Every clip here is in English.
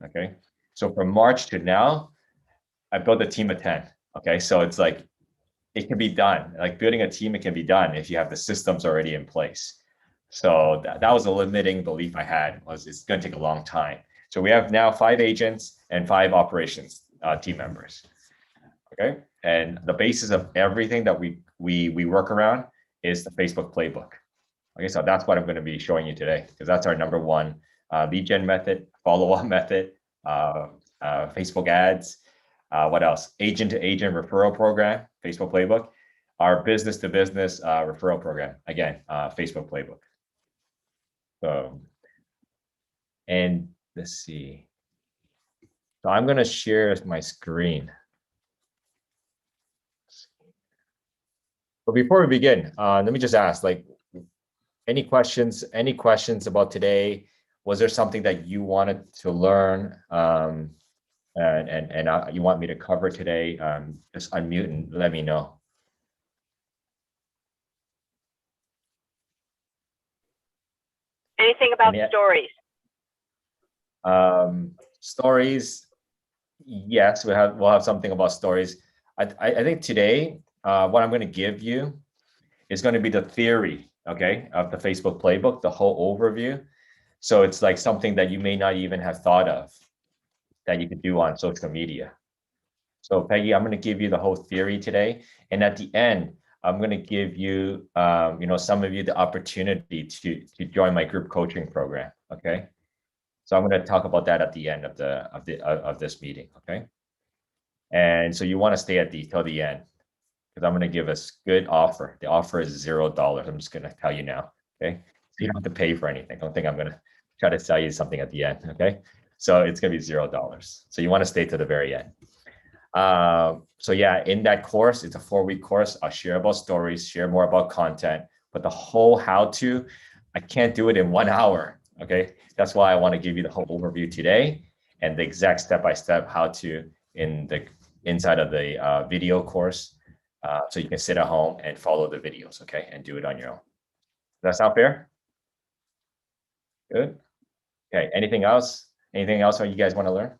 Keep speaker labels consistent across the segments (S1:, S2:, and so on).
S1: Okay. So from March to now, I built a team of 10. Okay. So it's like, it can be done. Like building a team, it can be done if you have the systems already in place. So that was a limiting belief I had, was it's going to take a long time. So we have now 5 agents and 5 operations team members. Okay. And the basis of everything that we work around is the Facebook playbook. Okay. So that's what I'm going to be showing you today, because that's our number one lead gen method, follow-up method, Facebook ads. What else? Agent to agent referral program, Facebook playbook. Our business to business referral program, again, Facebook playbook. So, and let's see. So I'm going to share my screen. But before we begin, let me just ask, like, any questions about today? Was there something that you wanted to learn and you want me to cover today? Just unmute and let me know.
S2: Anything about stories?
S1: Stories, yes, we'll have something about stories. I think today, what I'm going to give you is going to be the theory, okay, of the Facebook playbook, the whole overview. So it's like something that you may not even have thought of that you could do on social media. So Peggy, I'm going to give you the whole theory today, and at the end, I'm going to give you, some of you the opportunity to join my group coaching program. Okay, so I'm going to talk about that at the end of this meeting. Okay, and so you want to stay till the end, because I'm going to give us good offer. The offer is $0. I'm just going to tell you now. Okay, so you don't have to pay for anything. Don't think I'm going to try to sell you something at the end. Okay, so it's going to be $0. So you want to stay to the very end. So yeah, in that course, it's a 4-week course. I'll share about stories, share more about content, but the whole how-to, I can't do it in 1 hour. Okay, that's why I want to give you the whole overview today and the exact step-by-step how-to in the inside of the video course, so you can sit at home and follow the videos. Okay, and do it on your own. Does that sound fair? Good. Okay. Anything else? Anything else that you guys want to learn?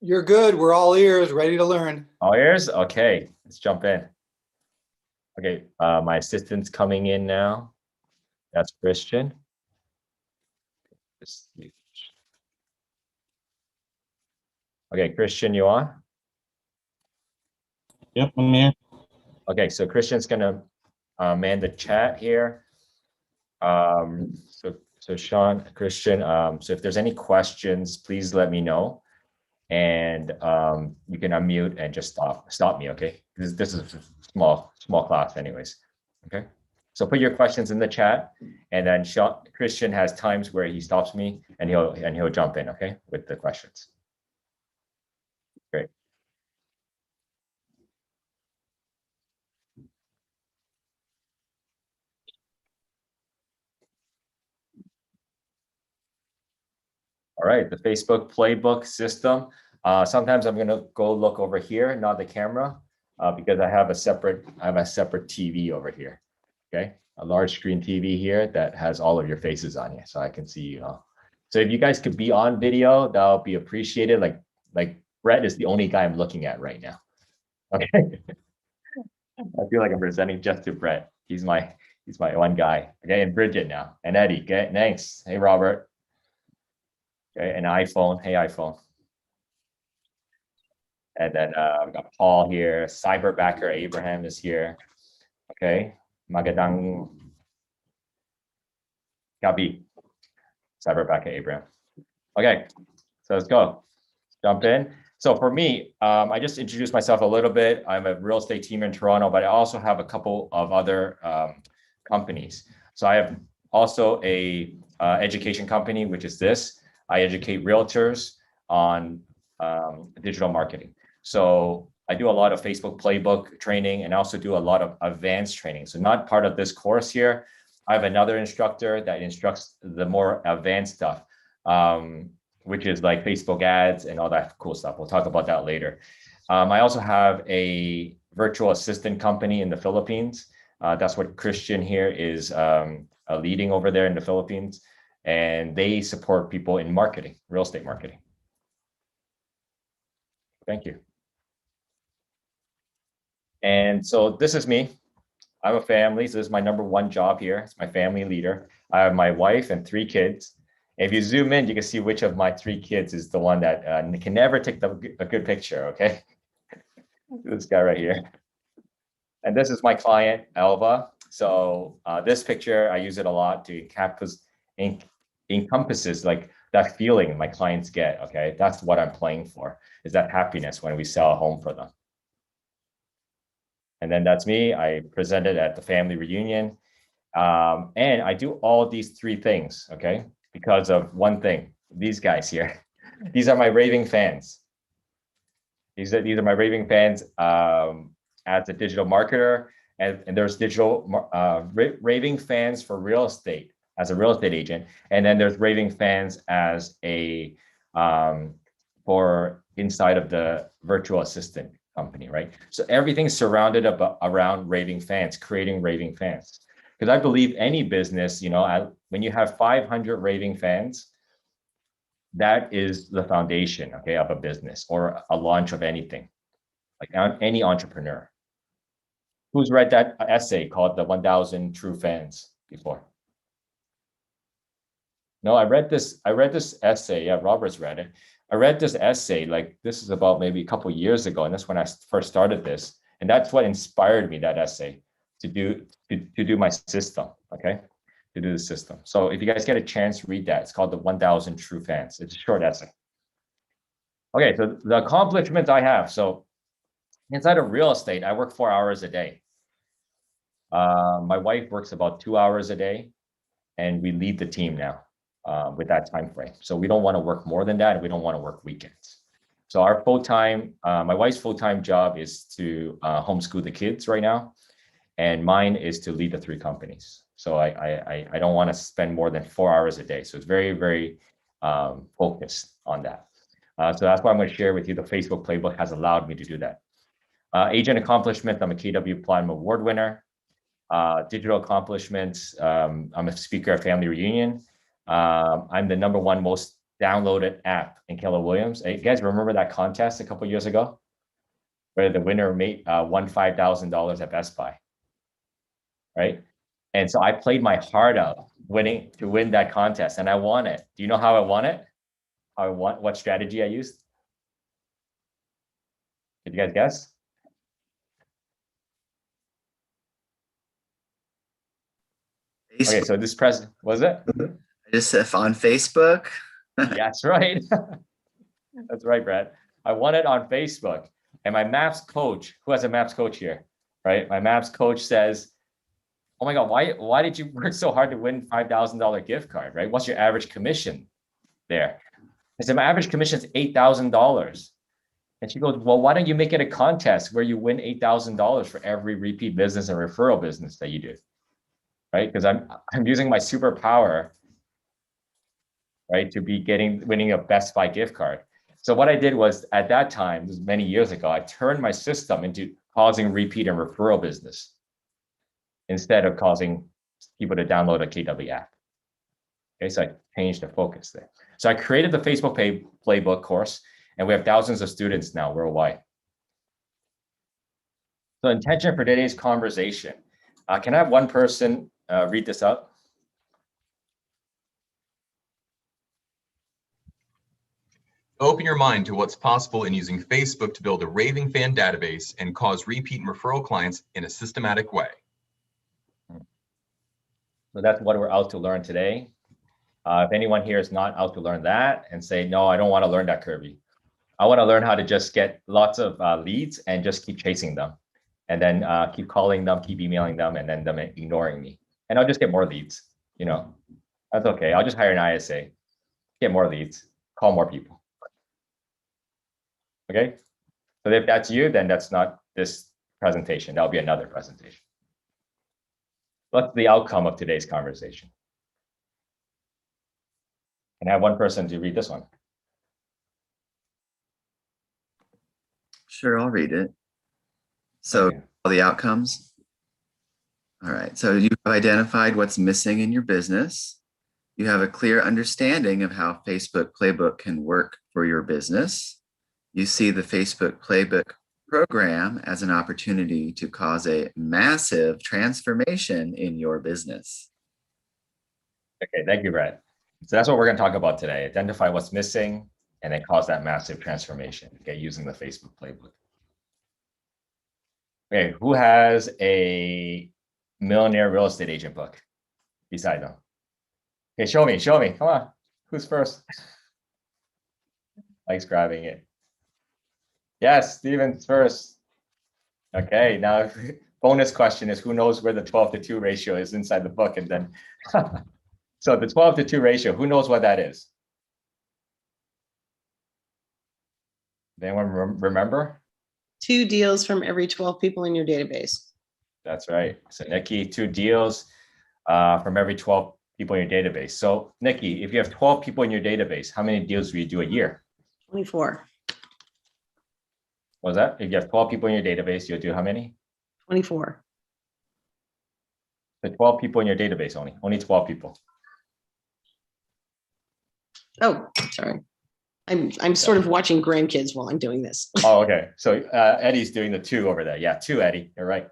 S3: You're good. We're all ears, ready to learn.
S1: All ears? Okay, let's jump in. Okay, my assistant's coming in now. That's Christian. Okay, Christian, you on?
S4: Yep, I'm here.
S1: Okay, so Christian's gonna man the chat here. So Sean, Christian, so if there's any questions, please let me know. And you can unmute and just stop me, okay? This is a small class anyways, okay? So put your questions in the chat, and then Christian has times where he stops me and he'll jump in, okay, with the questions. Great. All right, the Facebook playbook system. Sometimes I'm gonna go look over here, not the camera, because I have a separate TV over here. Okay, a large screen TV here that has all of your faces on it, so I can see you all. So if you guys could be on video, that'll be appreciated. Like Brett is the only guy I'm looking at right now. Okay, I feel like I'm presenting just to Brett. He's my one guy. Okay, and Bridget now, and Eddie. Okay, thanks. Hey Robert. Okay, and iPhone. Hey iPhone. And then we got Paul here. Cyberbacker Abraham is here. Okay, Magandang Gabi. Cyberbacker Abraham. Okay, so let's go. Jump in. So for me, I just introduced myself a little bit. I'm a real estate team in Toronto, but I also have a couple of other companies. So I have also a education company, which is this. I educate realtors on digital marketing. So I do a lot of Facebook playbook training and also do a lot of advanced training. So not part of this course here. I have another instructor that instructs the more advanced stuff, which is like Facebook ads and all that cool stuff. We'll talk about that later. I also have a virtual assistant company in the Philippines. That's what Christian here is leading over there in the Philippines. and they support people in marketing, real estate marketing. Thank you. And so this is me. I have a family, so this is my number one job here. It's my family leader. I have my wife and 3 kids. If you zoom in, you can see which of my 3 kids is the one that can never take a good picture, okay? This guy right here. And this is my client, Elva. So this picture, I use it a lot to encompasses like that feeling my clients get, okay? That's what I'm playing for, is that happiness when we sell a home for them. And then that's me. I presented at the family reunion. And I do all these 3 things, okay? Because of one thing, these guys here. These are my raving fans. These are my raving fans as a digital marketer. And there's raving fans for real estate as a real estate agent. And then there's raving fans as a for inside of the virtual assistant company, right? So everything's surrounded around raving fans, creating raving fans. Because I believe any business, when you have 500 raving fans, that is the foundation, okay, of a business or a launch of anything, like any entrepreneur. Who's read that essay called The 1,000 True Fans before? No, I read this essay. Yeah, Robert's read it. I read this essay, like this is about maybe a couple of years ago, and that's when I first started this. And that's what inspired me, that essay, to do my system, okay? To do the system. So if you guys get a chance, read that. It's called The 1,000 True Fans. It's a short essay. Okay, so the accomplishments I have. So inside of real estate, I work 4 hours a day. My wife works about 2 hours a day, and we lead the team now with that time frame. So we don't want to work more than that, and we don't want to work weekends. So our full-time, my wife's full-time job is to homeschool the kids right now, and mine is to lead the 3 companies. So I don't want to spend more than 4 hours a day. So it's very, very focused on that. So that's why I'm going to share with you. The Facebook Playbook has allowed me to do that. Agent accomplishment, I'm a KW Platinum Award winner. Digital accomplishments, I'm a speaker at Family Reunion. I'm the #1 most downloaded app in Keller Williams. You guys remember that contest a couple of years ago, where the winner won $5,000 at Best Buy, right? And so I played my heart out to win that contest, and I won it. Do you know how I won it? What strategy I used? Did you guys guess? Okay, so this was it?
S2: Just on Facebook.
S1: Yeah, that's right. That's right, Brad. I won it on Facebook. And my maps coach, who has a maps coach here, right? My maps coach says, oh my God, why did you work so hard to win $5,000 gift card, right? What's your average commission there? I said, my average commission is $8,000. And she goes, well, why don't you make it a contest where you win $8,000 for every repeat business and referral business that you do, right? Because I'm using my superpower, right, to be winning a Best Buy gift card. So what I did was, at that time, this was many years ago, I turned my system into causing repeat and referral business instead of causing people to download a KW app. Okay, so I changed the focus there. So I created the Facebook Playbook course, and we have thousands of students now worldwide. So intention for today's conversation. Can I have one person read this out?
S4: Open your mind to what's possible in using Facebook to build a raving fan database and cause repeat and referral clients in a systematic way.
S1: So that's what we're out to learn today. If anyone here is not out to learn that and say, no, I don't want to learn that, Kirby. I want to learn how to just get lots of leads and just keep chasing them, and then keep calling them, keep emailing them, and then them ignoring me. And I'll just get more leads. That's okay. I'll just hire an ISA, get more leads, call more people. Okay, so if that's you, then that's not this presentation. That'll be another presentation. What's the outcome of today's conversation? Can I have one person to read this one?
S2: Sure, I'll read it. So
S1: Okay.
S2: all the outcomes. All right, so you've identified what's missing in your business. You have a clear understanding of how Facebook Playbook can work for your business. You see the Facebook Playbook program as an opportunity to cause a massive transformation in your business.
S1: Okay, thank you, Brett. So that's what we're going to talk about today. Identify what's missing and then cause that massive transformation, okay, using the Facebook Playbook. Okay, who has a millionaire real estate agent book beside them? Okay, show me, come on. Who's first? Mike's grabbing it. Yes, Steven's first. Okay, now bonus question is who knows where the 12:2 ratio is inside the book, and then so the 12:2 ratio, who knows what that is? Does anyone remember?
S5: 2 deals from every 12 people in your database.
S1: That's right. So Nikki, 2 deals from every 12 people in your database. So Nikki, if you have 12 people in your database, how many deals do you do a year?
S5: 24.
S1: What was that? If you have 12 people in your database, you'll do how many?
S5: 24.
S1: The 12 people in your database only 12 people.
S5: Oh, sorry. I'm sort of watching grandkids while I'm doing this.
S1: Oh, okay. So Eddie's doing the 2 over there. Yeah, 2, Eddie. You're right.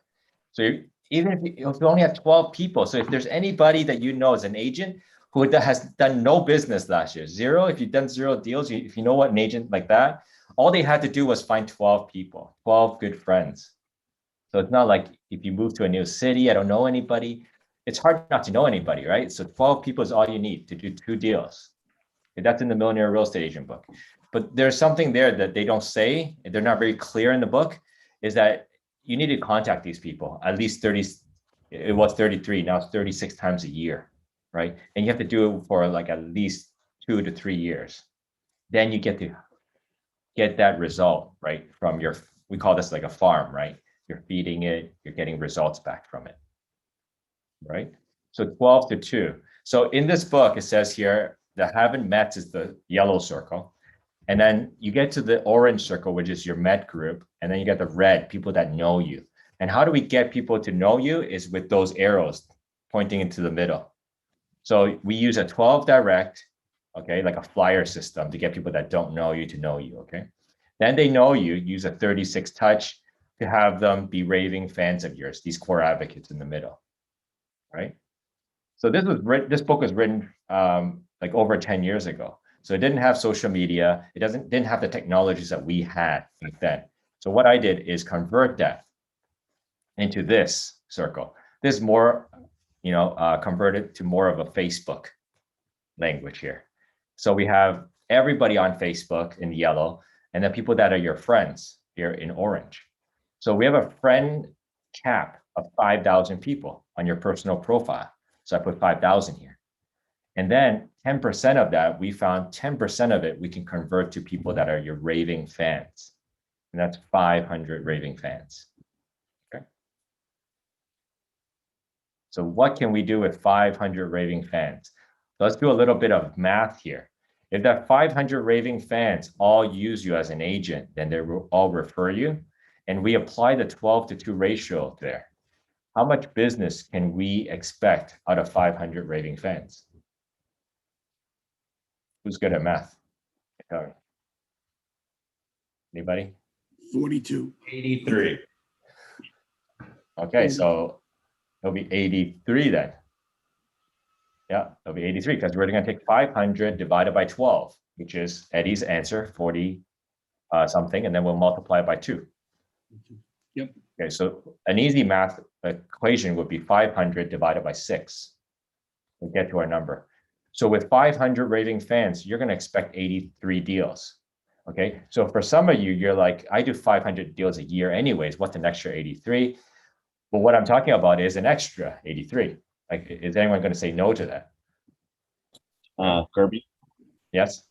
S1: So even if you only have 12 people, so if there's anybody that you know as an agent who has done no business last year, 0, if you've done 0 deals, if you know what an agent like that, all they had to do was find 12 people, 12 good friends. So it's not like if you move to a new city, I don't know anybody. It's hard not to know anybody, right? So 12 people is all you need to do 2 deals. That's in the Millionaire Real Estate Agent book. But there's something there that they don't say, they're not very clear in the book, is that you need to contact these people at least 30, it was 33, now it's 36 times a year, right? And you have to do it for like at least 2 to 3 years. Then you get to get that result, right? From your, we call this like a farm, right? You're feeding it, you're getting results back from it, right? So 12:2. So in this book, it says here, the haven't met is the yellow circle. And then you get to the orange circle, which is your met group. And then you get the red, people that know you. And how do we get people to know you is with those arrows pointing into the middle. So we use a 12 direct, okay, like a flyer system to get people that don't know you to know you, okay? Then they know you, use a 36 touch to have them be raving fans of yours, these core advocates in the middle, right? So this book was written like over 10 years ago. So it didn't have social media. It didn't have the technologies that we had back then. So what I did is convert that into this circle. This is more, converted to more of a Facebook language here. So we have everybody on Facebook in yellow, and then people that are your friends here in orange. So we have a friend cap of 5,000 people on your personal profile. So I put 5,000 here. And then 10% of that, we found 10% of it we can convert to people that are your raving fans. And that's 500 raving fans. Okay. So what can we do with 500 raving fans? Let's do a little bit of math here. If that 500 raving fans all use you as an agent, then they will all refer you. And we apply the 12:2 ratio there. How much business can we expect out of 500 raving fans? Who's good at math? Anybody?
S6: 42.
S1: 83. Okay, so it'll be 83 then. Yeah, it'll be 83 because we're going to take 500 divided by 12, which is Eddie's answer, 40 something, and then we'll multiply it by 2.
S6: Yep.
S1: Okay, so an easy math equation would be 500 divided by 6. We'll get to our number. So with 500 raving fans, you're going to expect 83 deals. Okay, so for some of you, you're like, I do 500 deals a year anyways. What's an extra 83? But what I'm talking about is an extra 83. Like, is anyone going to say no to that?
S7: Kirby,
S1: Yes?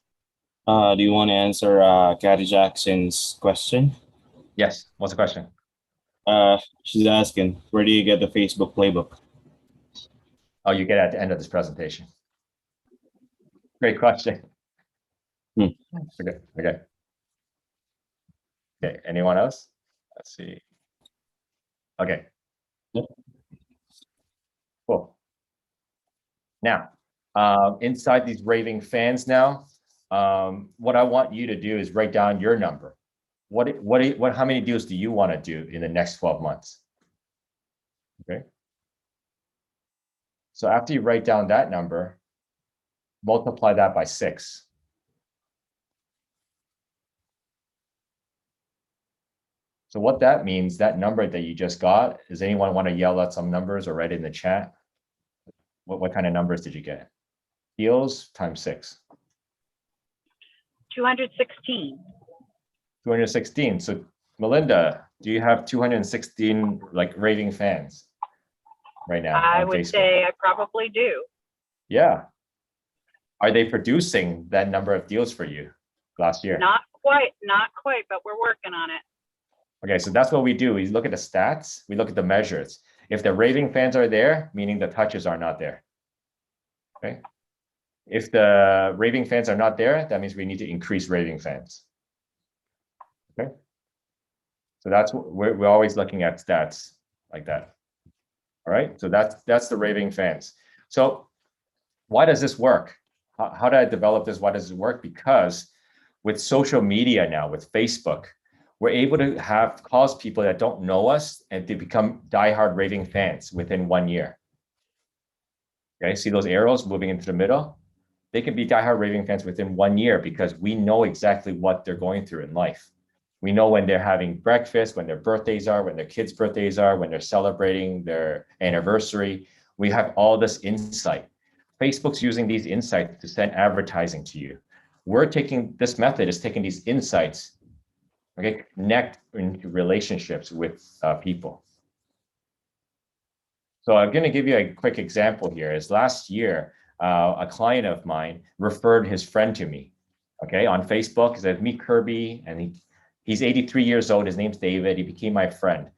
S7: do you want to answer Kathy Jackson's question?
S1: Yes. What's the question?
S7: She's asking, where do you get the Facebook playbook?
S1: Oh, you get it at the end of this presentation. Great question. Okay. Okay, anyone else? Let's see. Okay.
S7: Yep.
S1: Cool. Now, inside these raving fans now, what I want you to do is write down your number. How many deals do you want to do in the next 12 months? Okay. So after you write down that number, multiply that by 6. So what that means, that number that you just got, does anyone want to yell out some numbers or write it in the chat? What kind of numbers did you get? Deals times 6.
S8: 216.
S1: 216. So Melinda, do you have 216 like raving fans right now
S8: I
S1: on
S8: would
S1: Facebook?
S8: say I probably do.
S1: Yeah. Are they producing that number of deals for you last year?
S8: Not quite, but we're working on it.
S1: Okay, so that's what we do. We look at the stats, we look at the measures. If the raving fans are there, meaning the touches are not there. Okay. If the raving fans are not there, that means we need to increase raving fans. Okay. So that's what we're always looking at stats like that. All right. So that's the raving fans. So why does this work? How did I develop this? Why does it work? Because with social media now, with Facebook, we're able to cause people that don't know us and to become diehard raving fans within 1 year. Okay, see those arrows moving into the middle? They can be diehard raving fans within 1 year because we know exactly what they're going through in life. We know when they're having breakfast, when their birthdays are, when their kids' birthdays are, when they're celebrating their anniversary. We have all this insight. Facebook's using these insights to send advertising to you. This method is taking these insights, okay, connect into relationships with people. So I'm going to give you a quick example here. Is last year, a client of mine referred his friend to me, okay, on Facebook. He said, meet Kirby, and he's 83 years old. His name's David. He became my friend.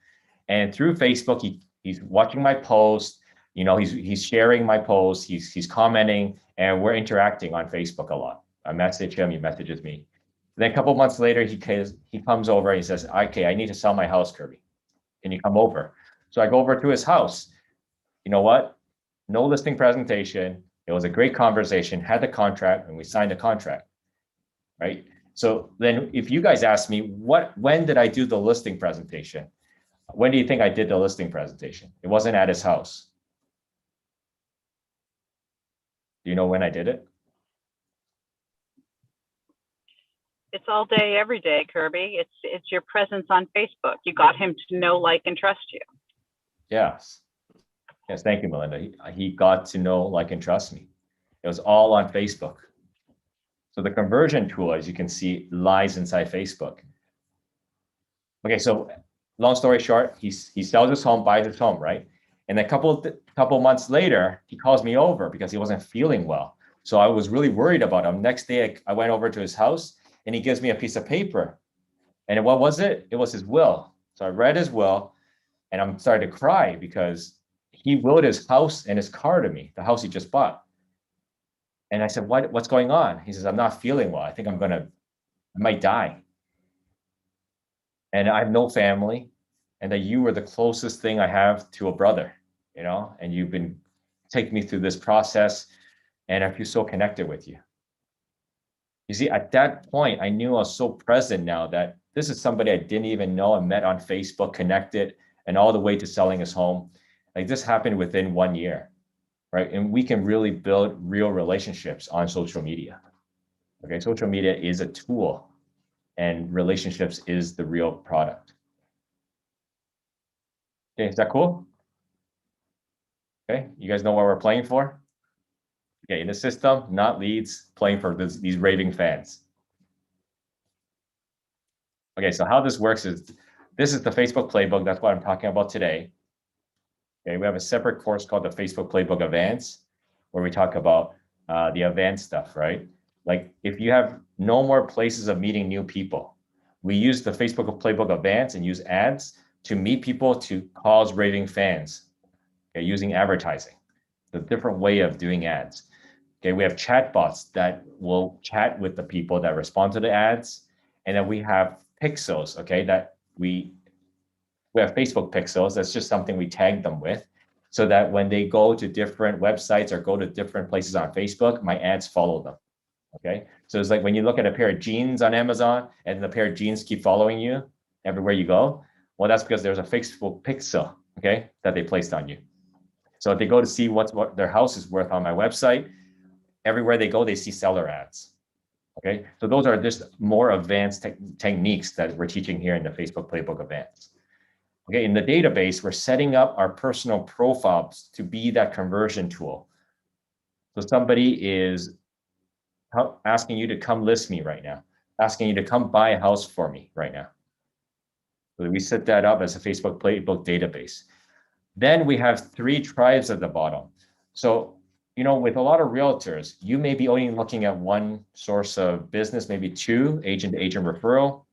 S1: And through Facebook, he's watching my posts. You know, he's sharing my posts. He's commenting, and we're interacting on Facebook a lot. I message him. He messages me. And then a couple of months later, he comes over and he says, okay, I need to sell my house, Kirby. Can you come over? So I go over to his house. You know what? No listing presentation. It was a great conversation, had the contract, and we signed the contract, right? So then if you guys ask me, when did I do the listing presentation? When do you think I did the listing presentation? It wasn't at his house. Do you know when I did it?
S8: It's all day, every day, Kirby. It's your presence on Facebook. You got him to know, like, and trust you.
S1: Yes. Yes, thank you, Melinda. He got to know, like, and trust me. It was all on Facebook. So the conversion tool, as you can see, lies inside Facebook. Okay, so long story short, he sells his home, buys his home, right? And a couple months later, he calls me over because he wasn't feeling well. So I was really worried about him. Next day, I went over to his house and he gives me a piece of paper. And what was it? It was his will. So I read his will and I'm starting to cry because he willed his house and his car to me, the house he just bought. And I said, what's going on? He says, I'm not feeling well. I think I might die. And I have no family. And that you were the closest thing I have to a brother, you know, and you've been taking me through this process. And I feel so connected with you. You see, at that point, I knew I was so present now that this is somebody I didn't even know. I met on Facebook, connected, and all the way to selling his home. Like this happened within 1 year, right? And we can really build real relationships on social media. Okay, social media is a tool and relationships is the real product. Okay, is that cool? Okay, you guys know what we're playing for? Okay, in the system, not leads, playing for these raving fans. Okay, so how this works is, this is the Facebook Playbook. That's what I'm talking about today. Okay, we have a separate course called the Facebook Playbook Advanced, where we talk about the advanced stuff, right? Like if you have no more places of meeting new people, we use the Facebook Playbook Advanced and use ads to meet people, to cause raving fans, okay, using advertising, the different way of doing ads. Okay, we have chatbots that will chat with the people that respond to the ads. And then we have pixels, okay, that we have Facebook pixels. That's just something we tag them with. so that when they go to different websites or go to different places on Facebook, my ads follow them. Okay. So it's like when you look at a pair of jeans on Amazon and the pair of jeans keep following you everywhere you go. Well, that's because there's a Facebook pixel, okay, that they placed on you. So if they go to see what their house is worth on my website, everywhere they go, they see seller ads. Okay. So those are just more advanced techniques that we're teaching here in the Facebook Playbook Advanced. Okay, in the database, we're setting up our personal profiles to be that conversion tool. So somebody is asking you to come list me right now, asking you to come buy a house for me right now. So we set that up as a Facebook Playbook database. Then we have 3 tribes at the bottom. So, you know, with a lot of realtors, you may be only looking at one source of business, maybe 2, agent-to-agent referral.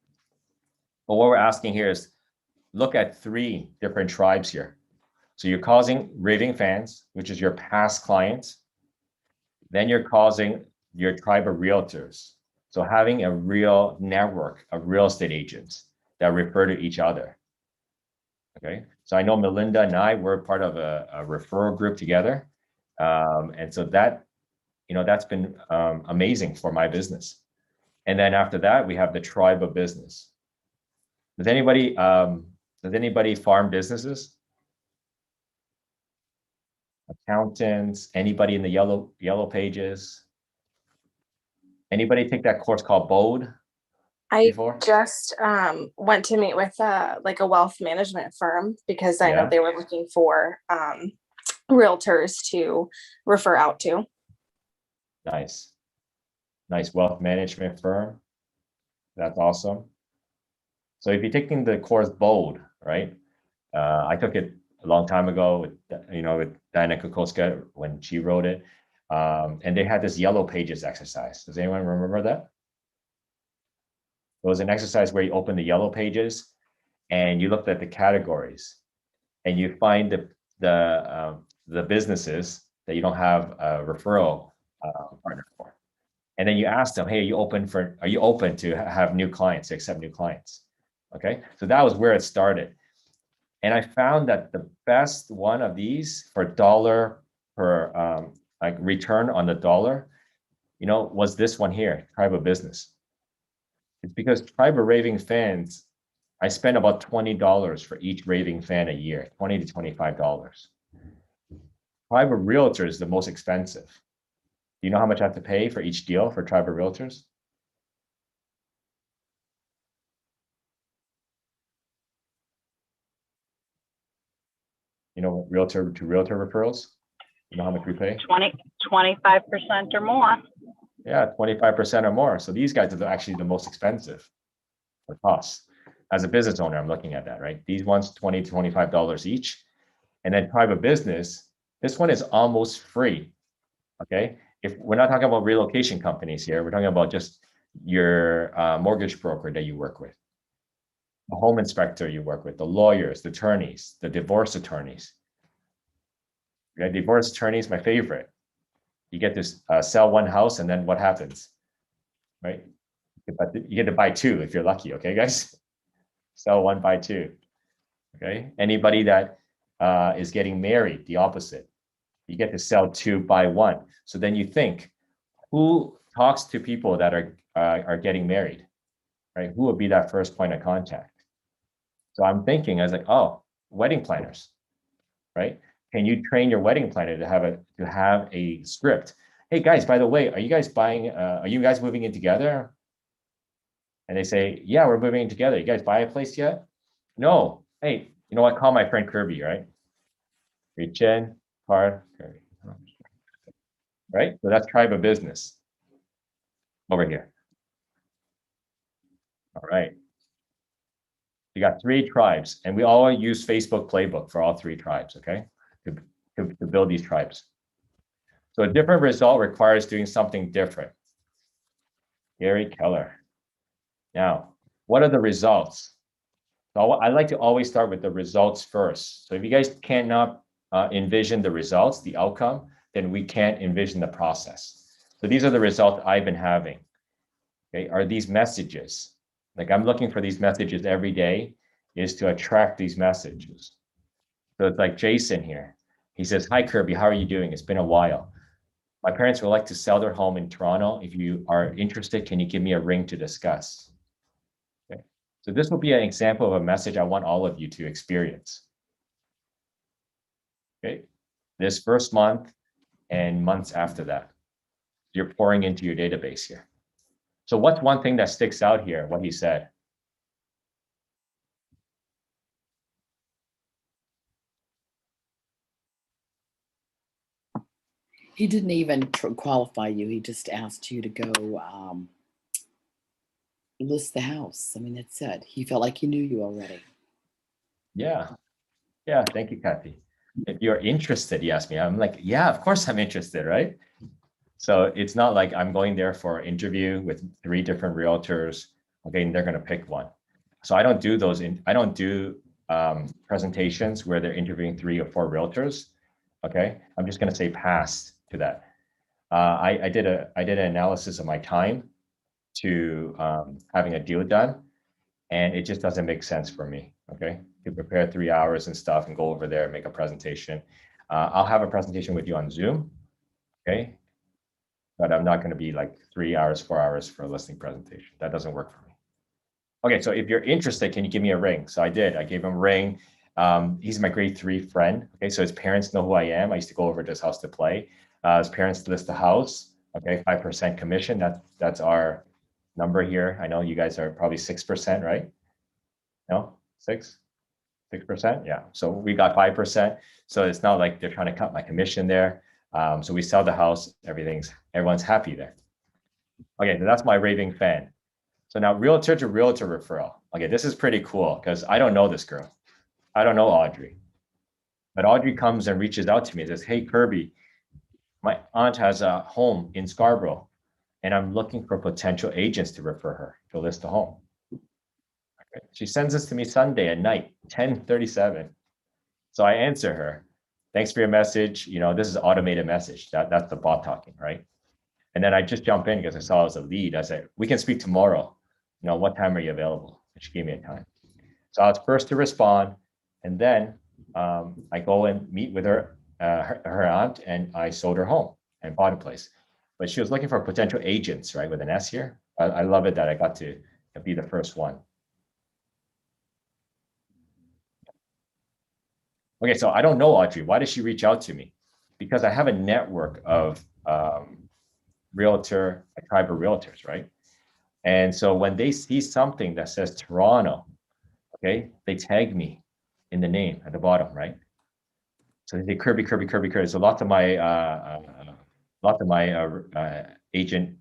S1: But what we're asking here is look at 3 different tribes here. So you're causing raving fans, which is your past clients. Then you're causing your tribe of realtors. So having a real network of real estate agents that refer to each other. Okay. So I know Melinda and I were part of a referral group together. And so that, you know, that's been amazing for my business. And then after that, we have the tribe of business. Does anybody farm businesses? Accountants, anybody in the yellow pages? Anybody take that course called BOLD
S9: I
S1: before?
S9: just went to meet with like a wealth management firm because I
S1: Yeah.
S9: know they were looking for realtors to refer out to.
S1: Nice wealth management firm. That's awesome. So if you're taking the course BOLD, right? I took it a long time ago with, with Diana Kokoska when she wrote it. And they had this yellow pages exercise. Does anyone remember that? It was an exercise where you open the yellow pages and you looked at the categories and you find the businesses that you don't have a referral partner for. And then you ask them, hey, are you open to have new clients, to accept new clients? Okay, so that was where it started. And I found that the best one of these for dollar per like return on the dollar, was this one here, Tribe of Business. It's because Tribe of Raving Fans, I spend about $20 for each raving fan a year, $20 to $25. Tribe of Realtors is the most expensive. Do you know how much I have to pay for each deal for Tribe of Realtors? You know, realtor to realtor referrals? You know how much we pay?
S8: 25% or more.
S1: Yeah, 25% or more. So these guys are actually the most expensive for costs. As a business owner, I'm looking at that, right? These ones, $20 to $25 each. And then private business, this one is almost free, okay? If we're not talking about relocation companies here, we're talking about just your mortgage broker that you work with, the home inspector you work with, the lawyers, the attorneys, the divorce attorneys. Yeah, divorce attorneys, my favorite. You get to sell one house and then what happens, right? You get to buy 2 if you're lucky, okay, guys? Sell 1, buy 2, okay? Anybody that is getting married, the opposite. You get to sell 2, buy 1. So then you think, who talks to people that are getting married, right? Who would be that first point of contact? So I'm thinking, I was like, oh, wedding planners, right? Can you train your wedding planner to have a script? Hey guys, by the way, are you guys moving in together? And they say, yeah, we're moving in together. You guys buy a place yet? No. Hey, you know what? Call my friend Kirby, right? Reach in, card, Kirby. Right? So that's Tribe of Business over here. All right. You got 3 tribes, and we all use Facebook Playbook for all 3 tribes, okay? To build these tribes. So a different result requires doing something different. Gary Keller. Now, what are the results? So I like to always start with the results first. So if you guys cannot envision the results, the outcome, then we can't envision the process. So these are the results I've been having. Okay, are these messages? Like I'm looking for these messages every day is to attract these messages. So it's like Jason here. He says, "Hi, Kirby, how are you doing? It's been a while. My parents would like to sell their home in Toronto. If you are interested, can you give me a ring to discuss?" Okay. So this will be an example of a message I want all of you to experience. Okay. This first month and months after that, you're pouring into your database here. So what's one thing that sticks out here, what he said?
S10: He didn't even qualify you. He just asked you to go list the house. I mean, that's it. He felt like he knew you already.
S1: Yeah. Yeah. Thank you, Kathy. If you're interested, he asked me. I'm like, yeah, of course I'm interested, right? So it's not like I'm going there for an interview with 3 different realtors. Okay, and they're going to pick one. So I don't do those. I don't do presentations where they're interviewing 3 or 4 realtors. Okay, I'm just going to say pass to that. I did an analysis of my time to having a deal done, and it just doesn't make sense for me. Okay, to prepare 3 hours and stuff and go over there and make a presentation. I'll have a presentation with you on Zoom. Okay, but I'm not going to be like 3 hours, 4 hours for a listing presentation. That doesn't work for me. Okay, so if you're interested, can you give me a ring? So I did. I gave him a ring. He's my grade 3 friend. Okay, so his parents know who I am. I used to go over to his house to play. His parents list the house. Okay, 5% commission. That's our number here. I know you guys are probably 6%, right? No, 6%. Yeah. So we got 5%. So it's not like they're trying to cut my commission there. So we sell the house. Everyone's happy there. Okay, so that's my raving fan. So now realtor to realtor referral. Okay, this is pretty cool because I don't know this girl. I don't know Audrey. But Audrey comes and reaches out to me and says, "Hey, Kirby, my aunt has a home in Scarborough, and I'm looking for potential agents to refer her to list the home." Okay. She sends this to me Sunday at night, 10:37. So I answer her, "Thanks for your message. This is automated message. That's the bot talking, right?" And then I just jump in because I saw it as a lead. I said, "We can speak tomorrow. What time are you available?" And she gave me a time. So I was first to respond. And then I go and meet with her aunt, and I sold her home and bought a place. But she was looking for potential agents, right, with an S here. I love it that I got to be the first one. Okay, so I don't know Audrey. Why did she reach out to me? Because I have a network of a tribe of realtors, right? And so when they see something that says Toronto, okay, they tag me in the name at the bottom, right? So they say Kirby, Kirby, Kirby, Kirby. So lots of my agent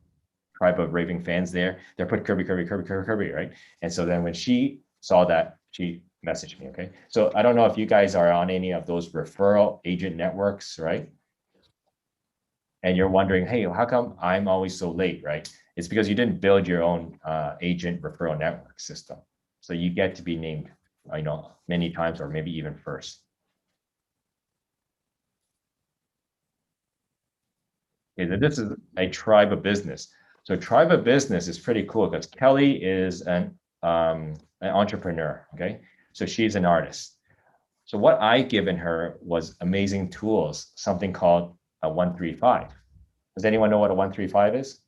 S1: tribe of raving fans there, they're put Kirby, Kirby, Kirby, Kirby, Kirby, right? And so then when she saw that, she messaged me, okay? So I don't know if you guys are on any of those referral agent networks, right? And you're wondering, hey, how come I'm always so late, right? It's because you didn't build your own agent referral network system. So you get to be named, many times or maybe even first. Okay, this is a tribe of business. So tribe of business is pretty cool because Kelly is an entrepreneur, okay? So she's an artist. So what I given her was amazing tools, something called a 135. Does anyone know what a 135 is?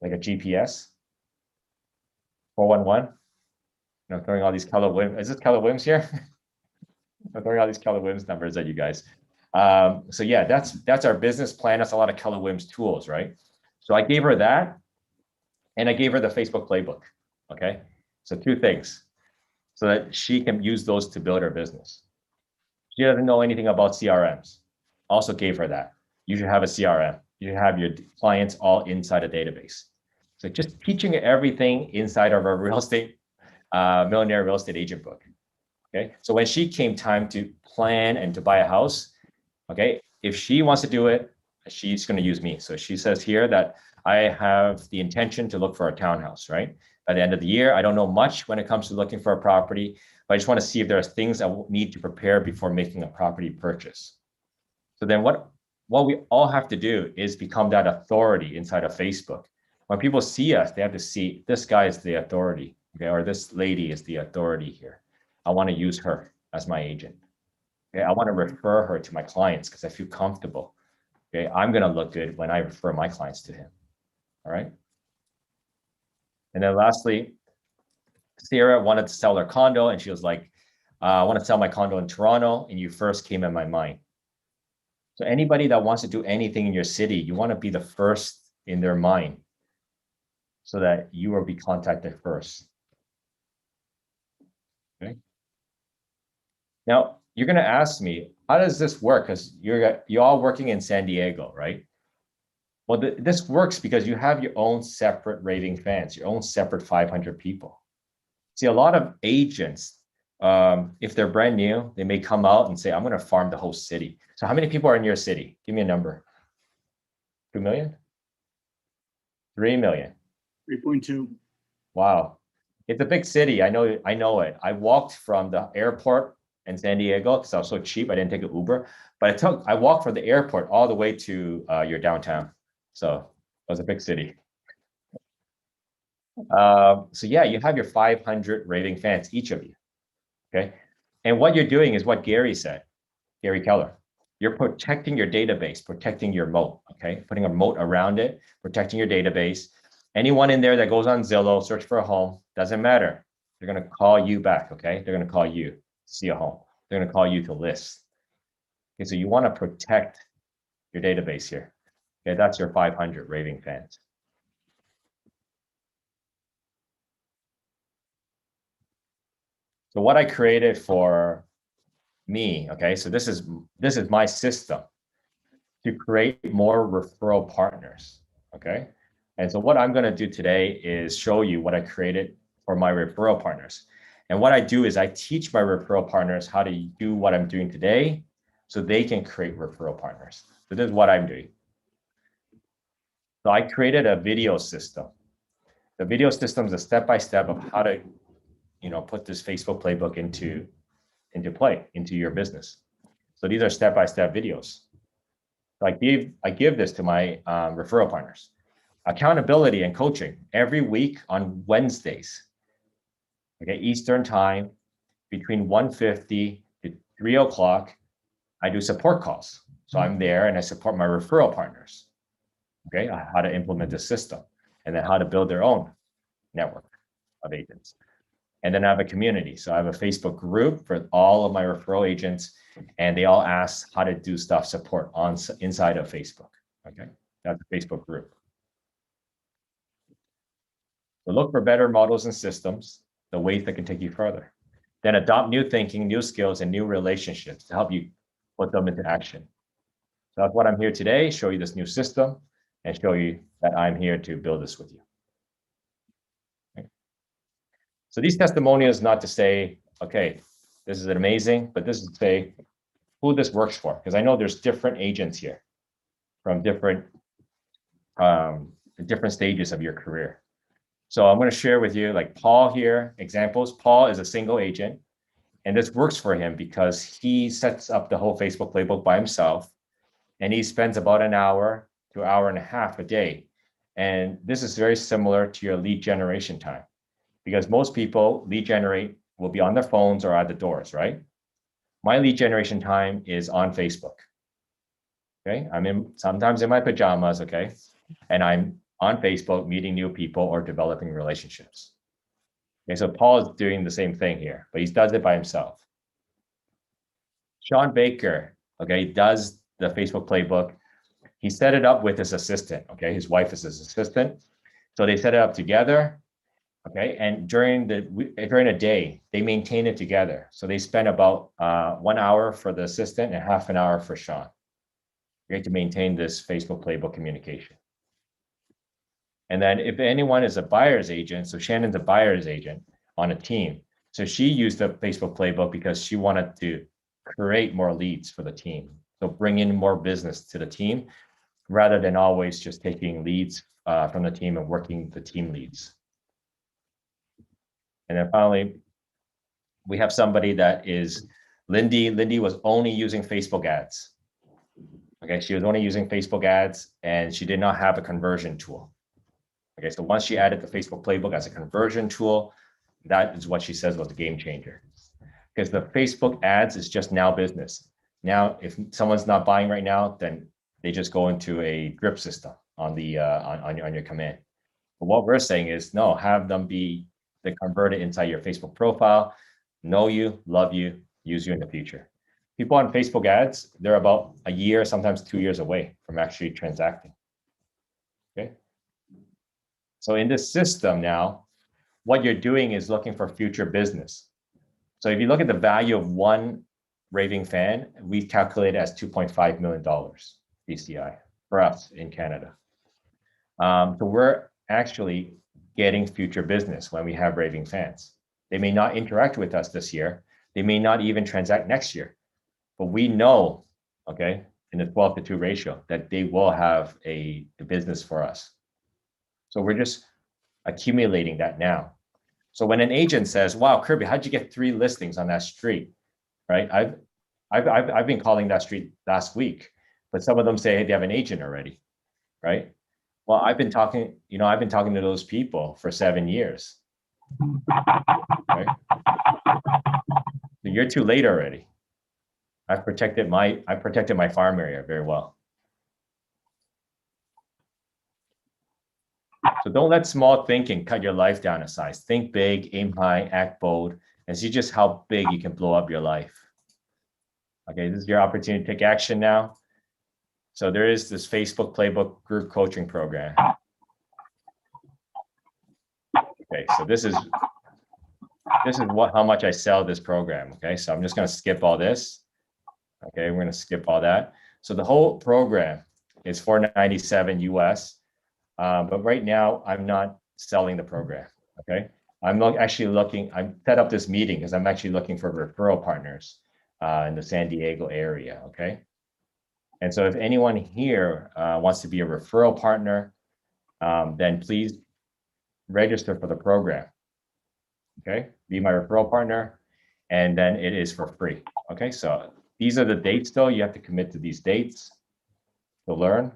S1: Like a GPS? 411? Throwing all these Keller Williams. Is this Keller Williams here? I'm throwing all these Keller Williams numbers at you guys. So yeah, that's our business plan. That's a lot of Keller Williams tools, right? So I gave her that, and I gave her the Facebook Playbook. Okay, so 2 things, so that she can use those to build her business. She doesn't know anything about CRMs. Also gave her that. You should have a CRM. You should have your clients all inside a database. So just teaching everything inside of a real estate, millionaire real estate agent book. Okay, so when she came time to plan and to buy a house, okay, if she wants to do it, she's going to use me. So she says here that I have the intention to look for a townhouse, right? By the end of the year, I don't know much when it comes to looking for a property, but I just want to see if there's things I need to prepare before making a property purchase. So then what we all have to do is become that authority inside of Facebook. When people see us, they have to see this guy is the authority, okay, or this lady is the authority here. I want to use her as my agent. Okay, I want to refer her to my clients because I feel comfortable. Okay, I'm going to look good when I refer my clients to him. All right. And then lastly, Sarah wanted to sell her condo and she was like, I want to sell my condo in Toronto, and you first came in my mind. So anybody that wants to do anything in your city, you want to be the first in their mind so that you will be contacted first. Okay. Now you're going to ask me, how does this work? Because you're all working in San Diego, right? Well, this works because you have your own separate raving fans, your own separate 500 people. See, a lot of agents, if they're brand new, they may come out and say, I'm going to farm the whole city. So how many people are in your city? Give me a number. 2 million? 3 million.
S6: 3.2.
S1: Wow. It's a big city. I know it. I walked from the airport in San Diego because I was so cheap. I didn't take an Uber, but I walked from the airport all the way to your downtown. So it was a big city. So yeah, you have your 500 raving fans, each of you. Okay. And what you're doing is what Gary said, Gary Keller. You're protecting your database, protecting your moat. Okay. Putting a moat around it, protecting your database. Anyone in there that goes on Zillow, search for a home, doesn't matter. They're going to call you back. Okay. They're going to call you to see a home. They're going to call you to list. Okay. So you want to protect your database here. Okay. That's your 500 raving fans. So what I created for me, okay, so this is my system to create more referral partners, okay? And so what I'm going to do today is show you what I created for my referral partners. And what I do is I teach my referral partners how to do what I'm doing today so they can create referral partners. So this is what I'm doing. So I created a video system. The video system is a step-by-step of how to, put this Facebook playbook into play, into your business. So these are step-by-step videos. So I give this to my referral partners. Accountability and coaching every week on Wednesdays, okay, Eastern time, between 1:50 to 3 o'clock, I do support calls. So I'm there and I support my referral partners, okay, how to implement the system and then how to build their own network of agents. And then I have a community. So I have a Facebook group for all of my referral agents, and they all ask how to do stuff support inside of Facebook. Okay, that's a Facebook group. So look for better models and systems, the ways that can take you further. Then adopt new thinking, new skills, and new relationships to help you put them into action. So that's what I'm here today, show you this new system and show you that I'm here to build this with you. So these testimonials, not to say, okay, this is amazing, but this is to say who this works for, because I know there's different agents here from different stages of your career. So I'm going to share with you, like Paul here, examples. Paul is a single agent, and this works for him because he sets up the whole Facebook playbook by himself, and he spends about an hour to an hour and a half a day. And this is very similar to your lead generation time, because most people lead generate will be on their phones or at the doors, right? My lead generation time is on Facebook. Okay, sometimes in my pajamas, okay, and I'm on Facebook meeting new people or developing relationships. Okay, so Paul is doing the same thing here, but he does it by himself. Sean Baker, okay, does the Facebook playbook. He set it up with his assistant, okay? His wife is his assistant. So they set it up together, okay? And during a day, they maintain it together. So they spend about 1 hour for the assistant and half an hour for Sean, okay, to maintain this Facebook playbook communication. And then if anyone is a buyer's agent, so Shannon's a buyer's agent on a team. So she used the Facebook playbook because she wanted to create more leads for the team. So bring in more business to the team rather than always just taking leads from the team and working the team leads. And then finally, we have somebody that is Lindy. Lindy was only using Facebook ads. Okay, she was only using Facebook ads and she did not have a conversion tool. Okay, so once she added the Facebook playbook as a conversion tool, that is what she says was a game changer. because the Facebook ads is just now business. Now, if someone's not buying right now, then they just go into a drip system on the on your command. But what we're saying is no, have them be they convert it inside your Facebook profile, know you, love you, use you in the future. People on Facebook ads, they're about a year, sometimes 2 years away from actually transacting. Okay. So in this system now, what you're doing is looking for future business. So if you look at the value of one raving fan, we calculate it as $2.5 million BCI for us in Canada. So we're actually getting future business when we have raving fans. They may not interact with us this year. They may not even transact next year, but we know, okay, in the 12-to-2 ratio that they will have a business for us. So we're just accumulating that now. So when an agent says, wow, Kirby, how'd you get 3 listings on that street? Right? I've been calling that street last week, but some of them say, hey, they have an agent already, right? Well, I've been talking to those people for 7 years. Right? So you're too late already. I've protected my farm area very well. So don't let small thinking cut your life down a size. Think big, aim high, act bold, and see just how big you can blow up your life. Okay, this is your opportunity to take action now. So there is this Facebook Playbook group coaching program. Okay, so this is how much I sell this program. Okay, so I'm just going to skip all this. Okay, we're going to skip all that. So the whole program is $497 US. But right now I'm not selling the program. Okay, I'm actually looking. I set up this meeting because I'm actually looking for referral partners in the San Diego area. Okay, and so if anyone here wants to be a referral partner, then please register for the program. Okay, be my referral partner, and then it is for free. Okay, so these are the dates though. You have to commit to these dates to learn.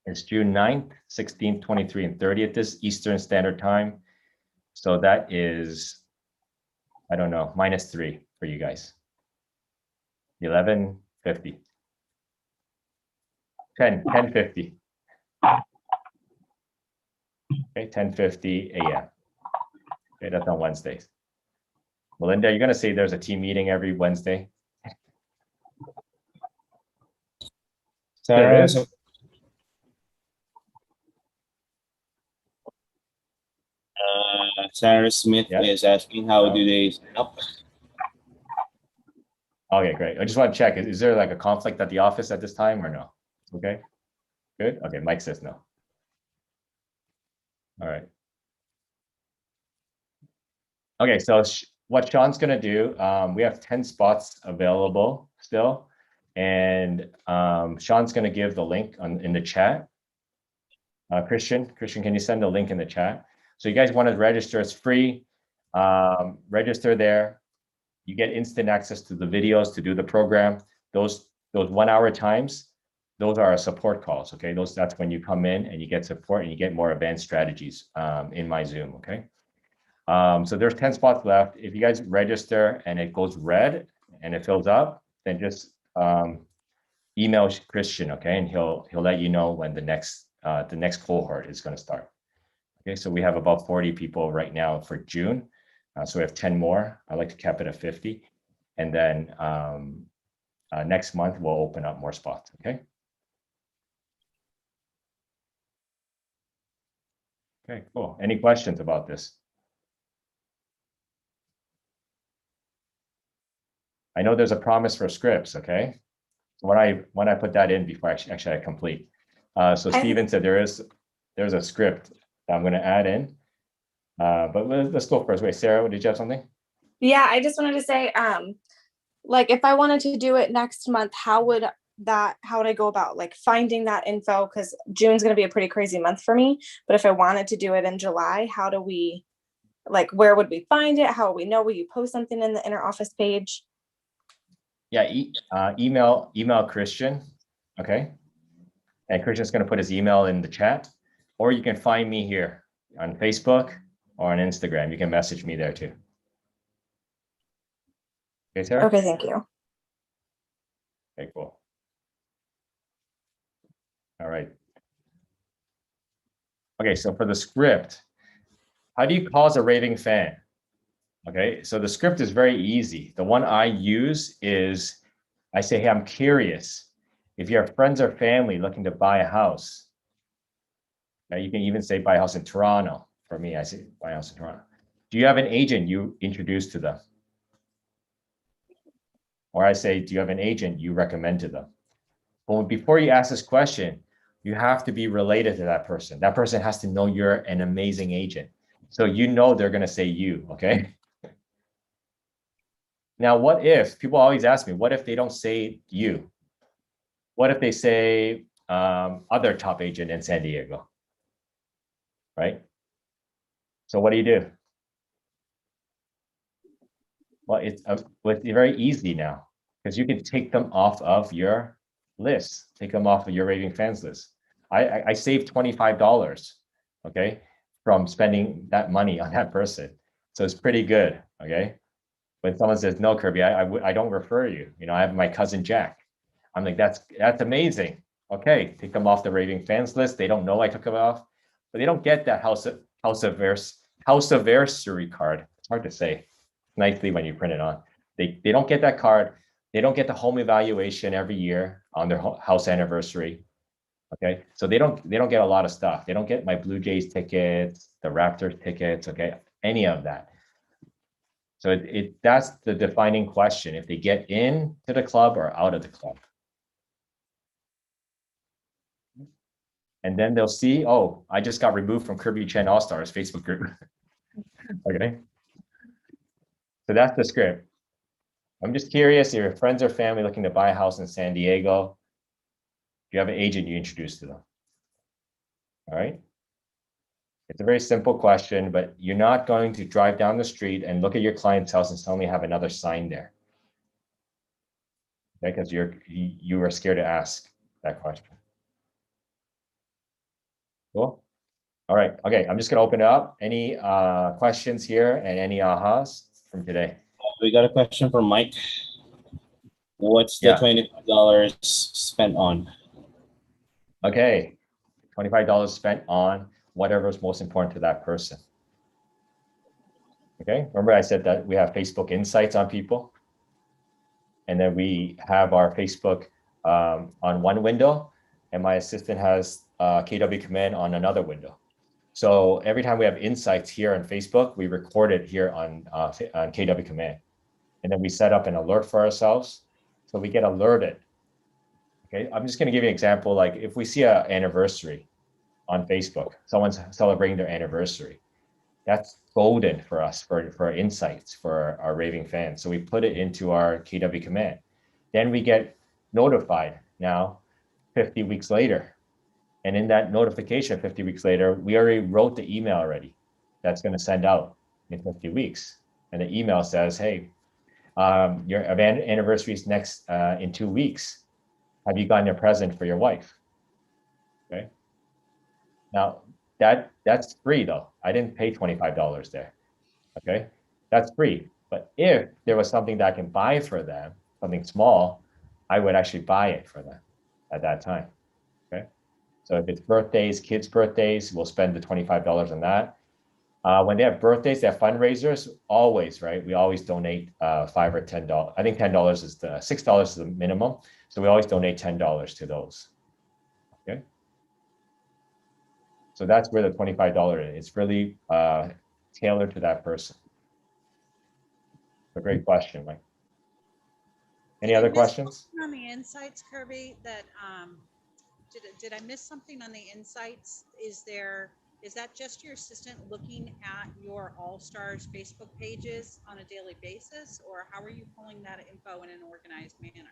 S1: It's June 9th, 16th, 23, and 30th, this Eastern Standard Time. So that is, I don't know, -3 for you guys. 11:50. 10:50. Okay, 10:50 a.m. Okay, that's on Wednesdays. Melinda, you're gonna say there's a team meeting every Wednesday? There is.
S7: Sarah Smith is asking how do they sign up?
S1: Okay, great. I just want to check. Is there like a conflict at the office at this time or no? Okay, good. Okay, Mike says no. All right. Okay, so what Sean's going to do, we have 10 spots available still. And Sean's going to give the link in the chat. Christian, can you send the link in the chat? So you guys want to register, it's free. Register there. You get instant access to the videos to do the program. Those 1 hour times, those are our support calls, okay? That's when you come in and you get support and you get more advanced strategies in my Zoom, okay? So there's 10 spots left. If you guys register and it goes red and it fills up, then just email Christian, okay? And he'll let you know when the next cohort is going to start. Okay, so we have about 40 people right now for June. So we have 10 more. I like to cap it at 50. And then next month, we'll open up more spots, okay? Okay, cool. Any questions about this? I know there's a promise for scripts, okay? So when I put that in before actually I complete. So Steven said there's a script that I'm going to add in. But let's go first. Wait, Sarah, did you have something?
S9: Yeah, I just wanted to say, like if I wanted to do it next month, how would I go about like finding that info? Because June's going to be a pretty crazy month for me. But if I wanted to do it in July, how do we, like, where would we find it? How will we know? Will you post something in the inner office page?
S1: Yeah, email Christian, okay? And Christian's going to put his email in the chat, or you can find me here on Facebook or on Instagram. You can message me there too. Okay, Sarah?
S9: Okay, thank you.
S1: Okay, cool. All right. Okay, so for the script, how do you cause a raving fan? Okay, so the script is very easy. The one I use is, I say, hey, I'm curious. If you have friends or family looking to buy a house, now you can even say buy a house in Toronto. For me, I say buy a house in Toronto. Do you have an agent you introduce to them? Or I say, do you have an agent you recommend to them? But before you ask this question, you have to be related to that person. That person has to know you're an amazing agent. So you know they're going to say you, okay? Now, what if, people always ask me, what if they don't say you? What if they say other top agent in San Diego, right? So what do? Well, it's very easy now because you can take them off of your list, take them off of your raving fans list. I saved $25, okay, from spending that money on that person. So it's pretty good, okay? When someone says, no, Kirby, I don't refer you. You know, I have my cousin Jack. I'm like, that's amazing. Okay, take them off the raving fans list. They don't know I took them off, but they don't get that house anniversary card. It's hard to say nicely when you print it on. They don't get that card. They don't get the home evaluation every year on their house anniversary. Okay, so they don't get a lot of stuff. They don't get my Blue Jays tickets, the Raptors tickets, okay, any of that. So that's the defining question, if they get into the club or out of the club. And then they'll see, oh, I just got removed from Kirby Chen All-Stars Facebook group. Okay. So that's the script. I'm just curious, if your friends or family looking to buy a house in San Diego, you have an agent you introduce to them. All right. It's a very simple question, but you're not going to drive down the street and look at your client's house and suddenly have another sign there. Okay, because you are scared to ask that question. Cool. All right. Okay. I'm just going to open it up. Any questions here and any ahas from today?
S7: We got a question from Mike. What's the
S1: Yeah.
S7: $25 spent on?
S1: Okay. $25 spent on whatever is most important to that person. Okay. Remember I said that we have Facebook insights on people. And then we have our Facebook on one window, and my assistant has KW Command on another window. So every time we have insights here on Facebook, we record it here on KW Command. And then we set up an alert for ourselves, so we get alerted. Okay, I'm just going to give you an example. Like if we see an anniversary on Facebook, someone's celebrating their anniversary, that's golden for us for our insights for our raving fans. So we put it into our KW Command. Then we get notified now 50 weeks later. And in that notification 50 weeks later, we already wrote the email already that's going to send out in 50 weeks. And the email says, hey, your anniversary is next in 2 weeks. Have you gotten a present for your wife? Okay. Now, that's free though. I didn't pay $25 there. Okay. That's free. But if there was something that I can buy for them, something small, I would actually buy it for them at that time. Okay. So if it's birthdays, kids' birthdays, we'll spend the $25 on that. When they have birthdays, they have fundraisers, always, right? We always donate $5 or $10. I think $10 is $6 is the minimum. So we always donate $10 to those. Okay. So that's where the $25 is. It's really tailored to that person. A great question, Mike. Any other questions?
S11: On the insights, Kirby, that did I miss something on the insights? Is that just your assistant looking at your All-Stars Facebook pages on a daily basis, or how are you pulling that info in an organized manner?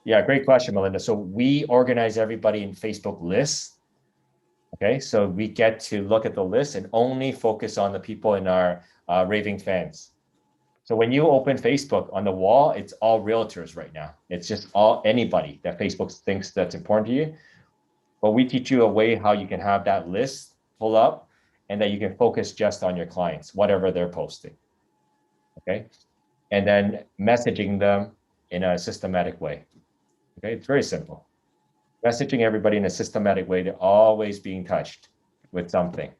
S1: Yeah, great question, Melinda. So we organize everybody in Facebook lists. Okay, so we get to look at the list and only focus on the people in our raving fans. So when you open Facebook on the wall, it's all realtors right now. It's just anybody that Facebook thinks that's important to you. But we teach you a way how you can have that list pull up and that you can focus just on your clients, whatever they're posting. Okay. and then messaging them in a systematic way. Okay, it's very simple. Messaging everybody in a systematic way, they're always being touched with something.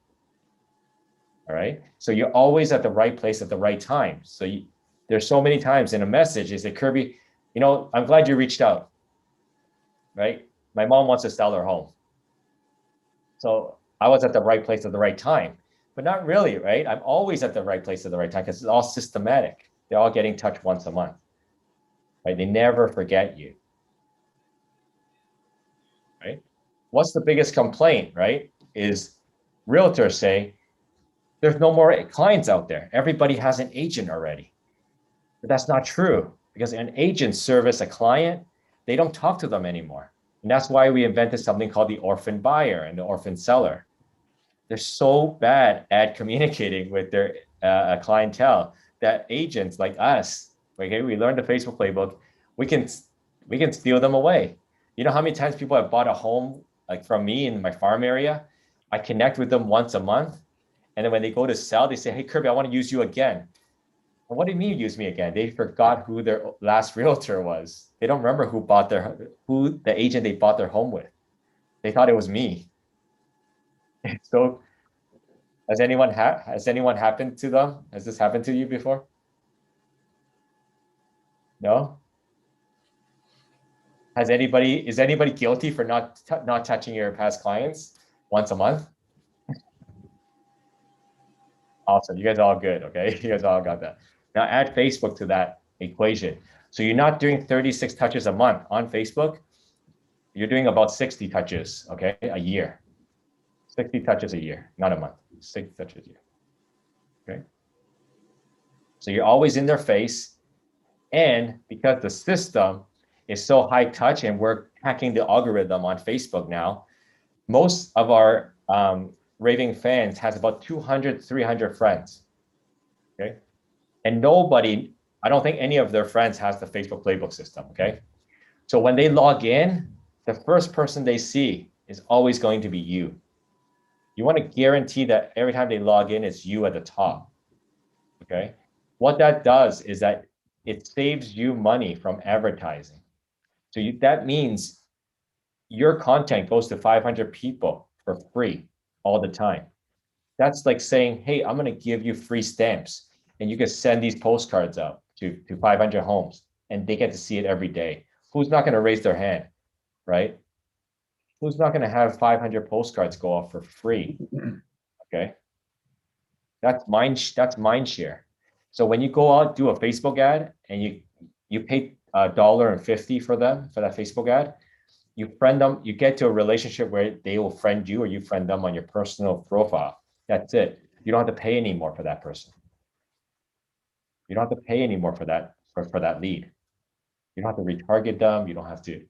S1: All right, so you're always at the right place at the right time. So there's so many times in a message, they say, Kirby, you know, I'm glad you reached out, right? My mom wants to sell her home. So I was at the right place at the right time, but not really, right? I'm always at the right place at the right time because it's all systematic. They're all getting touched once a month, right? They never forget you, right? What's the biggest complaint, right? Is realtors say, there's no more clients out there. Everybody has an agent already. But that's not true because an agent service a client, they don't talk to them anymore. And that's why we invented something called the orphan buyer and the orphan seller. They're so bad at communicating with their clientele that agents like us, okay, we learned the Facebook playbook, we can steal them away. You know how many times people have bought a home like from me in my farm area? I connect with them once a month. And then when they go to sell, they say, hey, Kirby, I want to use you again. And what do you mean use me again? They forgot who their last realtor was. They don't remember who the agent they bought their home with. They thought it was me. So has anyone happened to them? Has this happened to you before? No? Is anybody guilty for not touching your past clients once a month? Awesome. You guys are all good. Okay. You guys all got that. Now add Facebook to that equation. So you're not doing 36 touches a month on Facebook. You're doing about 60 touches, okay, a year. 60 touches a year, not a month. 60 touches a year. Okay. So you're always in their face. And because the system is so high touch and we're hacking the algorithm on Facebook now, most of our raving fans has about 200, 300 friends, okay? And nobody, I don't think any of their friends has the Facebook playbook system, okay? So when they log in, the first person they see is always going to be you. You want to guarantee that every time they log in, it's you at the top, okay? What that does is that it saves you money from advertising. So that means your content goes to 500 people for free all the time. That's like saying, hey, I'm going to give you free stamps and you can send these postcards out to 500 homes and they get to see it every day. Who's not going to raise their hand, right? Who's not going to have 500 postcards go off for free? Okay. That's mind share. So when you go out, do a Facebook ad and you pay $1.50 for that Facebook ad, you friend them, you get to a relationship where they will friend you or you friend them on your personal profile. That's it. You don't have to pay anymore for that person. You don't have to pay anymore for that lead. You don't have to retarget them. You don't have to,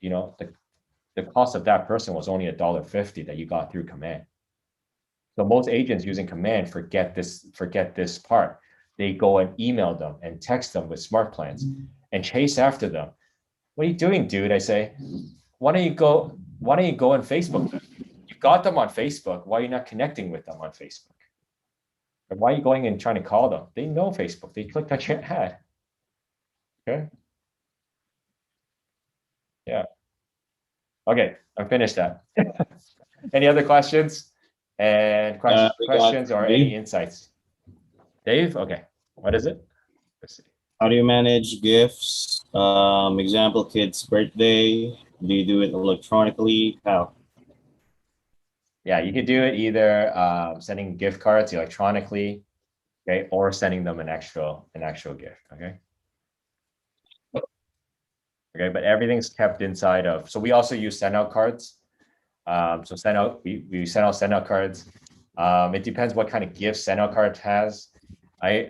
S1: the cost of that person was only $1.50 that you got through command. So most agents using command forget this part. They go and email them and text them with smart plans and chase after them. What are you doing, dude? I say, why don't you go on Facebook? You got them on Facebook. Why are you not connecting with them on Facebook? And why are you going and trying to call them? They know Facebook. They clicked on your ad. Okay. Yeah. Okay, I finished that. Any other questions? And questions or any insights? Dave? Okay. What is it? Let's see.
S7: How do you manage gifts? Example, kid's birthday. Do you do it electronically? How?
S1: Yeah, you could do it either sending gift cards electronically, okay, or sending them an actual gift, okay? Okay, but everything's kept inside of, so we also use send out cards. So we send out cards. It depends what kind of gift send out card has. A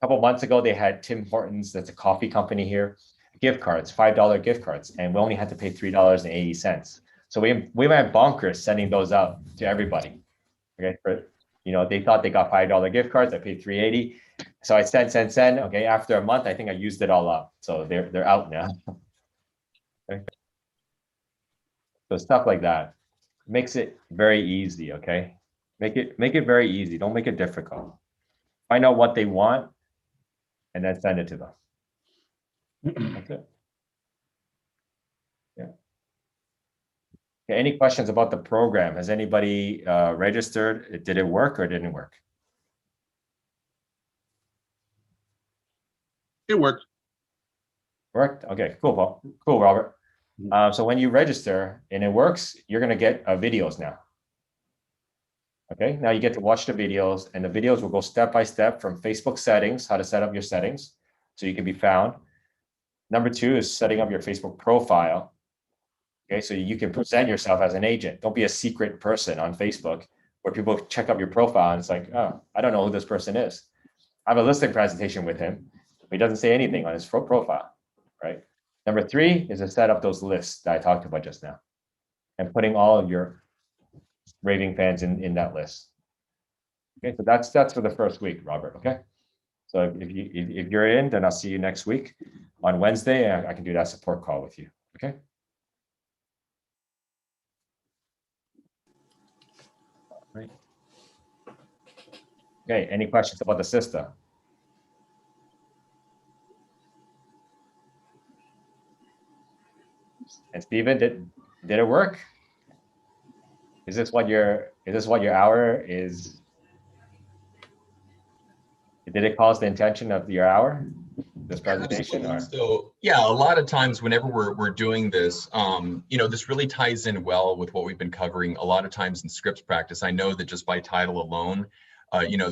S1: couple months ago, they had Tim Hortons, that's a coffee company here, gift cards, $5 gift cards, and we only had to pay $3.80. So we went bonkers sending those out to everybody. Okay, they thought they got $5 gift cards. I paid $3.80. So I send. Okay, after a month, I think I used it all up. So they're out now. Okay. So stuff like that makes it very easy. Okay, make it very easy. Don't make it difficult. Find out what they want and then send it to them. That's it. Yeah. Okay, any questions about the program? Has anybody registered? Did it work or didn't work?
S6: It worked.
S1: Worked? Okay, cool, Paul. Cool, Robert. So when you register and it works, you're gonna get videos now. Okay, now you get to watch the videos, and the videos will go step by step from Facebook settings, how to set up your settings so you can be found. Number 2 is setting up your Facebook profile. Okay, so you can present yourself as an agent. Don't be a secret person on Facebook where people check up your profile and it's like, oh, I don't know who this person is. I have a listing presentation with him, but he doesn't say anything on his profile, right? Number 3 is to set up those lists that I talked about just now and putting all of your raving fans in that list. Okay, so that's for the first week, Robert. Okay, so if you're in, then I'll see you next week on Wednesday. I can do that support call with you. Okay. Right. Okay. Any questions about the system? And Steven, did it work? Is this what your hour is? Did it cause the intention of your hour, this presentation? Or?
S4: So yeah, a lot of times whenever we're doing this, this really ties in well with what we've been covering a lot of times in scripts practice. I know that just by title alone,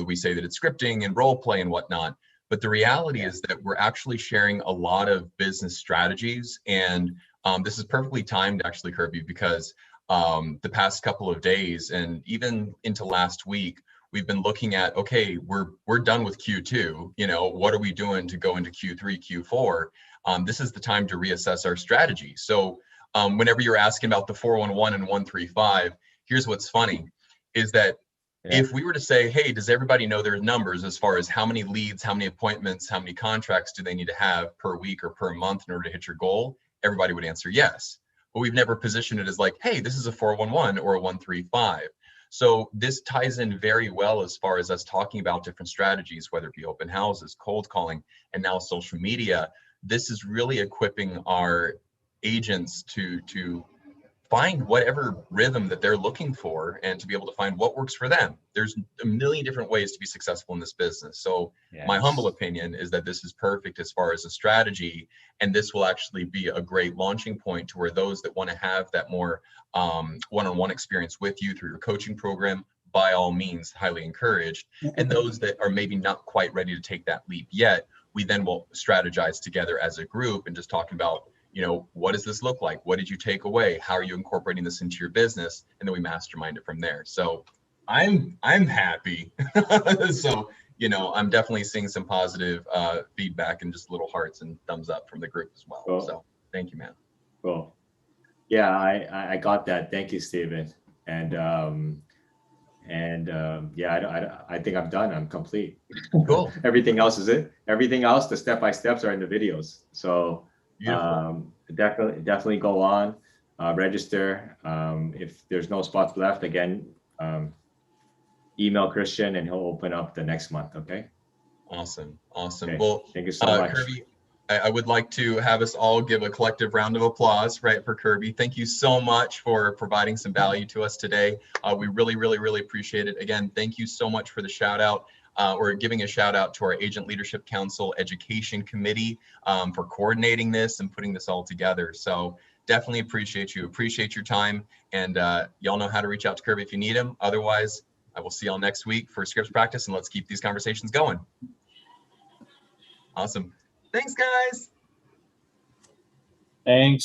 S4: we say that it's scripting and role play and whatnot, but the reality is that we're actually sharing a lot of business strategies. And this is perfectly timed actually, Kirby, because the past couple of days and even into last week, we've been looking at, okay, we're done with Q2. What are we doing to go into Q3, Q4? This is the time to reassess our strategy. So whenever you're asking about the 411 and 135, here's what's funny, is that if we were to say, hey, does everybody know their numbers as far as how many leads, how many appointments, how many contracts do they need to have per week or per month in order to hit your goal? Everybody would answer yes. But we've never positioned it as like, hey, this is a 411 or a 135. So this ties in very well as far as us talking about different strategies, whether it be open houses, cold calling, and now social media. This is really equipping our agents to find whatever rhythm that they're looking for and to be able to find what works for them. There's a million different ways to be successful in this business. So my humble opinion is that this is perfect as far as a strategy, and this will actually be a great launching point to where those that want to have that more one-on-one experience with you through your coaching program, by all means, highly encouraged. And those that are maybe not quite ready to take that leap yet, we then will strategize together as a group and just talking about, what does this look like? What did you take away? How are you incorporating this into your business? And then we mastermind it from there. So I'm happy. So, I'm definitely seeing some positive feedback and just little hearts and thumbs up from the group as well. Cool. So thank you, man.
S1: Cool. Yeah, I got that. Thank you, Steven. And I think I'm done. I'm complete.
S4: Cool.
S1: Everything else is it. Everything else, the step-by-steps are in the videos. So definitely go on, register. If there's no spots left, again, email Christian and he'll open up the next month. Okay.
S4: Awesome.
S1: Okay.
S4: Well,
S1: thank you so much.
S4: Kirby, I would like to have us all give a collective round of applause, right, for Kirby. Thank you so much for providing some value to us today. We really, really, really appreciate it. Again, thank you so much for the shout out. We're giving a shout out to our Agent Leadership Council Education Committee for coordinating this and putting this all together. So definitely appreciate you. Appreciate your time. And y'all know how to reach out to Kirby if you need him. Otherwise, I will see y'all next week for scripts practice, and let's keep these conversations going. Awesome. Thanks, guys.
S7: Thanks.